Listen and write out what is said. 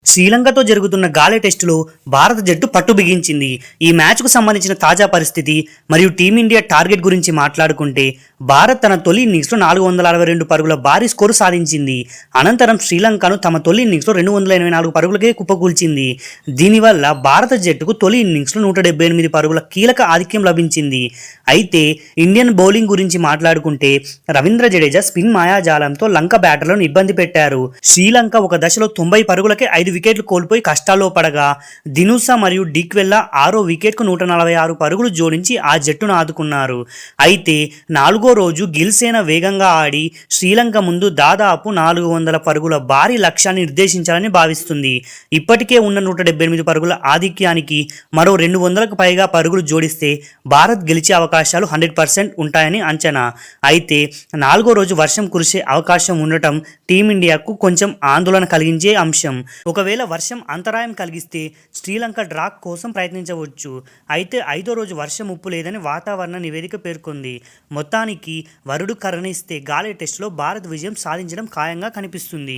శ్రీలంకతో జరుగుతున్న గాలే టెస్టులో భారత జట్టు పట్టు బిగించింది. ఈ మ్యాచ్కు సంబంధించిన తాజా పరిస్థితి మరియు టీమిండియా టార్గెట్ గురించి మాట్లాడుకుంటే భారత్ తన తొలి ఇన్నింగ్స్లో 462 పరుగుల భారీ స్కోరు సాధించింది. అనంతరం శ్రీలంకను తమ తొలి ఇన్నింగ్స్లో 284 పరుగులకే కుప్పకూల్చింది. దీనివల్ల భారత జట్టుకు తొలి ఇన్నింగ్స్లో 178 పరుగుల కీలక ఆధిక్యం లభించింది. అయితే ఇండియన్ బౌలింగ్ గురించి మాట్లాడుకుంటే రవీంద్ర జడేజా స్పిన్ మాయాజాలంతో లంక బ్యాటర్లను ఇబ్బంది పెట్టారు. శ్రీలంక ఒక దశలో 90 పరుగులకే 5 వికెట్లు కోల్పోయి కష్టాల్లో పడగా దినుసా మరియు డిక్వెల్లా 6వ వికెట్కు 146 పరుగులు జోడించి ఆ జట్టును ఆదుకున్నారు. అయితే 4వ రోజు గిల్సేన వేగంగా ఆడి శ్రీలంక ముందు దాదాపు 400 పరుగుల భారీ లక్ష్యాన్ని నిర్దేశించాలని భావిస్తుంది. ఇప్పటికే ఉన్న 178 పరుగుల ఆధిక్యానికి మరో 200కు పైగా పరుగులు జోడిస్తే భారత్ గెలిచే అవకాశాలు 100% ఉంటాయని అంచనా. అయితే 4వ రోజు వర్షం కురిసే అవకాశం ఉండటం టీమిండియాకు కొంచెం ఆందోళన కలిగించే అంశం. ఒకవేళ వర్షం అంతరాయం కలిగిస్తే శ్రీలంక డ్రా కోసం ప్రయత్నించవచ్చు. అయితే 5వ రోజు వర్షం ముప్పు లేదని వాతావరణ నివేదిక పేర్కొంది. మొత్తానికి వరుడు కరుణిస్తే గాలే టెస్టులో భారత్ విజయం సాధించడం ఖాయంగా కనిపిస్తుంది.